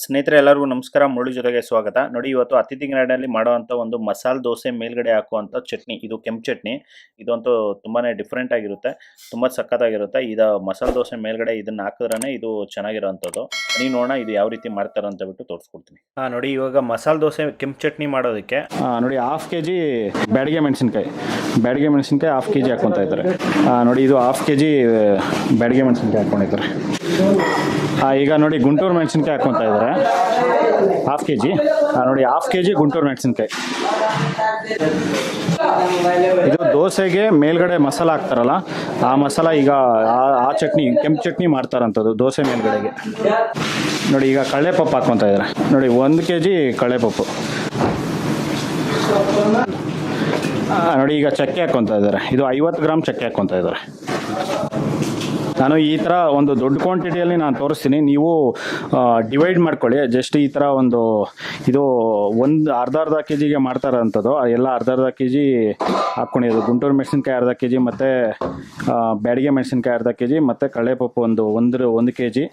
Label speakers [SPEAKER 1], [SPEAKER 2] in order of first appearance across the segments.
[SPEAKER 1] ಸ್ನೇಹಿತರೆ ಎಲ್ಲರಿಗೂ ನಮಸ್ಕಾರ. ಮುರಳಿ ಜೊತೆಗೆ ಸ್ವಾಗತ. ನೋಡಿ, ಇವತ್ತು ಅತಿಥಿ ಗ್ರ್ಯಾಂಡಲ್ಲಿ ಮಾಡುವಂಥ ಒಂದು ಮಸಾಲೆ ದೋಸೆ ಮೇಲ್ಗಡೆ ಹಾಕುವಂಥ ಚಟ್ನಿ. ಇದು ಕೆಂಪು ಚಟ್ನಿ. ಇದಂತೂ ತುಂಬಾ ಡಿಫ್ರೆಂಟ್ ಆಗಿರುತ್ತೆ, ತುಂಬ ಸಖತ್ತಾಗಿರುತ್ತೆ. ಇದು ಮಸಾಲೆ ದೋಸೆ ಮೇಲ್ಗಡೆ ಇದನ್ನು ಹಾಕಿದ್ರೇ ಇದು ಚೆನ್ನಾಗಿರೋವಂಥದ್ದು. ನೀವು ನೋಡೋಣ ಇದು ಯಾವ ರೀತಿ ಮಾಡ್ತಾರೆ ಅಂತ ಬಿಟ್ಟು ತೋರಿಸ್ಕೊಡ್ತೀನಿ. ನೋಡಿ, ಇವಾಗ ಮಸಾಲೆ ದೋಸೆ ಕೆಂಪು ಚಟ್ನಿ ಮಾಡೋದಕ್ಕೆ ನೋಡಿ ಹಾಫ್ ಕೆ ಜಿ ಬ್ಯಾಡಗೆ ಮೆಣಸಿನ್ಕಾಯಿ ಹಾಫ್ ಕೆ ಜಿ ಹಾಕ್ಕೊತಾ ಇದ್ದಾರೆ. ನೋಡಿ, ಇದು ಹಾಫ್ ಕೆ ಜಿ ಬ್ಯಾಡಗೆ ಮೆಣಸಿನ್ಕಾಯಿ ಹಾಕ್ಕೊಂಡಿದ್ದಾರೆ. ಈಗ ನೋಡಿ ಗುಂಟೂರು ಮೆಣಸಿನ್ಕಾಯಿ ಹಾಕ್ಕೊತಾ ಇದ್ದಾರೆ ಹಾಫ್ ಕೆ ಜಿ. ನೋಡಿ ಹಾಫ್ ಕೆ ಜಿ ಗುಂಟೂರು ಮೆಣಸಿನ್ಕಾಯಿ. ಇದು ದೋಸೆಗೆ ಮೇಲ್ಗಡೆ ಮಸಾಲ ಹಾಕ್ತಾರಲ್ಲ, ಆ ಮಸಾಲ ಈಗ ಆ ಚಟ್ನಿ ಕೆಂಪು ಚಟ್ನಿ ಮಾಡ್ತಾರಂಥದ್ದು ದೋಸೆ ಮೇಲ್ಗಡೆಗೆ. ನೋಡಿ, ಈಗ ಕಡಲೆಪಪ್ಪು ಹಾಕ್ಕೊತಾ ಇದ್ದಾರೆ. ನೋಡಿ 1 ಕೆ ಜಿ ಕಡಲೆಪಪ್ಪು. ನೋಡಿ, ಈಗ ಚಕ್ಕೆ ಹಾಕ್ಕೊತಾ ಇದ್ದಾರೆ. ಇದು 50 ಗ್ರಾಮ್ ಚಕ್ಕೆ ಹಾಕ್ಕೊತಾ ಇದ್ದಾರೆ. ನಾನು ಈ ಥರ ಒಂದು ದೊಡ್ಡ ಕ್ವಾಂಟಿಟಿಯಲ್ಲಿ ನಾನು ತೋರಿಸ್ತೀನಿ, ನೀವು ಡಿವೈಡ್ ಮಾಡ್ಕೊಳ್ಳಿ. ಜಸ್ಟ್ ಈ ಥರ ಒಂದು ಇದು ಒಂದು ಅರ್ಧ ಕೆ ಜಿಗೆ ಮಾಡ್ತಾರಂಥದ್ದು. ಎಲ್ಲ ಅರ್ಧ ಕೆ ಜಿ ಹಾಕ್ಕೊಂಡಿದ್ದು. ಗುಂಟೂರು ಮೆಣಸಿನ್ಕಾಯಿ ಅರ್ಧ ಕೆ ಜಿ, ಮತ್ತು ಬ್ಯಾಡಗೆ ಮೆಣಸಿನ್ಕಾಯಿ ಅರ್ಧ ಕೆ ಜಿ, ಮತ್ತು ಕಡಲೆಪಪ್ಪು ಒಂದು ಕೆ ಜಿ.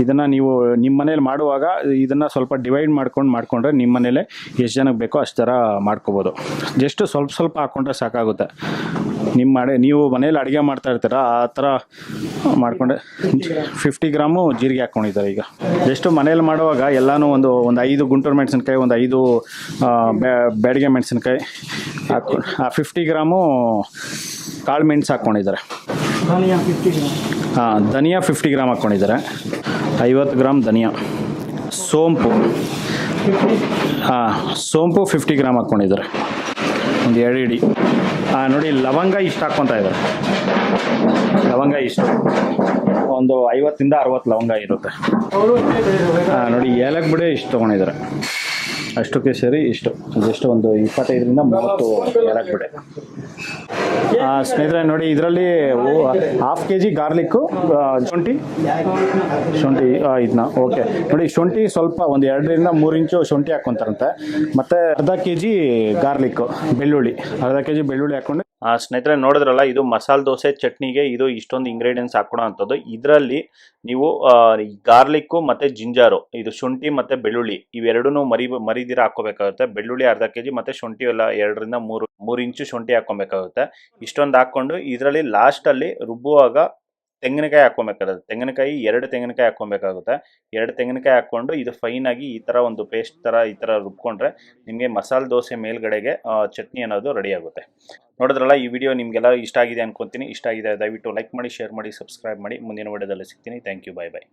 [SPEAKER 1] ಇದನ್ನು ನೀವು ನಿಮ್ಮ ಮನೇಲಿ ಮಾಡುವಾಗ ಇದನ್ನು ಸ್ವಲ್ಪ ಡಿವೈಡ್ ಮಾಡಿಕೊಂಡ್ರೆ ನಿಮ್ಮ ಮನೇಲೆ ಎಷ್ಟು ಜನಕ್ಕೆ ಬೇಕೋ ಅಷ್ಟು ಥರ ಮಾಡ್ಕೋಬೋದು. ಜಸ್ಟ್ ಸ್ವಲ್ಪ ಹಾಕ್ಕೊಂಡ್ರೆ ಸಾಕಾಗುತ್ತೆ. ನೀವು ಮನೇಲಿ ಅಡುಗೆ ಮಾಡ್ತಾ ಇರ್ತೀರ, ಆ ಥರ ಮಾಡಿಕೊಂಡೆ. 50 ಗ್ರಾಮು ಜೀರಿಗೆ ಹಾಕ್ಕೊಂಡಿದ್ದಾರೆ. ಈಗ ಜಸ್ಟ್ ಮನೇಲಿ ಮಾಡುವಾಗ ಎಲ್ಲನೂ ಒಂದು 5 ಗುಂಟೂರು ಮೆಣಸಿನ್ಕಾಯಿ, ಒಂದು 5 ಬ್ಯಾಡಗೆ ಮೆಣಸಿನ್ಕಾಯಿ 50 ಗ್ರಾಮು ಕಾಳು ಮೆಣಸು ಹಾಕ್ಕೊಂಡಿದ್ದಾರೆ. ಧನಿಯಾ 50 ಗ್ರಾಮ್ ಹಾಕ್ಕೊಂಡಿದ್ದಾರೆ. 50 ಗ್ರಾಮ್ ಧನಿಯಾ. ಸೋಂಪು 50 ಗ್ರಾಮ್ ಹಾಕ್ಕೊಂಡಿದ್ದಾರೆ, ಒಂದು 2 ಇಡಿ. ನೋಡಿ, ಲವಂಗ ಇಷ್ಟು ಹಾಕ್ಕೊತಾ ಇದ್ದಾರೆ. ಲವಂಗ ಇಷ್ಟು ಒಂದು 50 ಇಂದ 60 ಲವಂಗ ಇರುತ್ತೆ. ನೋಡಿ, ಏಲಕ್ಕಿ ಬಿಡಿ ಇಷ್ಟು ತೊಗೊಂಡಿದ್ದಾರೆ. ಅಷ್ಟಕ್ಕೆ ಸೇರಿ ಇಷ್ಟು ಜಸ್ಟ್ ಒಂದು 25 ರಿಂದ 30 ಏಲಕ್ಕಿ ಬಿಡಿ. ಸ್ನೇಹಿತರೆ ನೋಡಿ, ಇದರಲ್ಲಿ ಹಾಫ್ ಕೆ ಜಿ ಗಾರ್ಲಿಕ್ಕು, ಶುಂಠಿ ಇದನ್ನ ಓಕೆ. ನೋಡಿ, ಶುಂಠಿ ಸ್ವಲ್ಪ ಒಂದು 2 ರಿಂದ 3 ಇಂಚು ಶುಂಠಿ ಹಾಕ್ಕೊಂತಾರಂತೆ. ಮತ್ತು ಅರ್ಧ ಕೆ ಜಿ ಗಾರ್ಲಿಕ್ಕು, ಅರ್ಧ ಕೆ ಜಿ ಬೆಳ್ಳುಳ್ಳಿ ಹಾಕ್ಕೊಂಡು. ಸ್ನೇಹಿತರೆ ನೋಡಿದ್ರಲ್ಲ, ಇದು ಮಸಾಲೆ ದೋಸೆ ಚಟ್ನಿಗೆ ಇದು ಇಷ್ಟೊಂದು ಇಂಗ್ರೀಡಿಯೆಂಟ್ಸ್ ಹಾಕೋಣ ಅಂಥದ್ದು. ಇದರಲ್ಲಿ ನೀವು ಗಾರ್ಲಿಕ್ಕು ಮತ್ತು ಜಿಂಜರು, ಇದು ಶುಂಠಿ ಮತ್ತು ಬೆಳ್ಳುಳ್ಳಿ ಇವೆರಡೂ ಮರಿದಿರ ಹಾಕ್ಕೋಬೇಕಾಗುತ್ತೆ. ಬೆಳ್ಳುಳ್ಳಿ ಅರ್ಧ ಕೆ ಜಿ ಮತ್ತು ಶುಂಠಿ ಎಲ್ಲ 2 ರಿಂದ 3 ಇಂಚು ಶುಂಠಿ ಹಾಕ್ಕೊಬೇಕಾಗುತ್ತೆ. ಇಷ್ಟೊಂದು ಹಾಕ್ಕೊಂಡು ಇದರಲ್ಲಿ ಲಾಸ್ಟಲ್ಲಿ ರುಬ್ಬುವಾಗ ತೆಂಗಿನಕಾಯಿ ಹಾಕ್ಕೊಬೇಕಾಗುತ್ತೆ. ತೆಂಗಿನಕಾಯಿ 2 ತೆಂಗಿನಕಾಯಿ ಹಾಕ್ಕೊಬೇಕಾಗುತ್ತೆ. 2 ತೆಂಗಿನಕಾಯಿ ಹಾಕ್ಕೊಂಡು ಇದು ಫೈನಾಗಿ ಈ ಥರ ಒಂದು ಪೇಸ್ಟ್ ಥರ ಈ ಥರ ರುಬ್ಕೊಂಡ್ರೆ ನಿಮಗೆ ಮಸಾಲೆ ದೋಸೆ ಮೇಲ್ಗಡೆಗೆ ಚಟ್ನಿ ಅನ್ನೋದು ರೆಡಿ ಆಗುತ್ತೆ. ನೋಡಿದ್ರಲ್ಲ, ಈ ವಿಡಿಯೋ ನಿಮಗೆಲ್ಲ ಇಷ್ಟ ಆಗಿದೆ ಅನ್ಕೊತೀನಿ. ಇಷ್ಟ ಆಗಿದೆ ದಯವಿಟ್ಟು ಲೈಕ್ ಮಾಡಿ, ಶೇರ್ ಮಾಡಿ, ಸಬ್ಸ್ಕ್ರೈಬ್ ಮಾಡಿ. ಮುಂದಿನ ವಿಡಿಯೋದಲ್ಲಿ ಸಿಗ್ತೀನಿ. Thank you. ಬಾಯ್.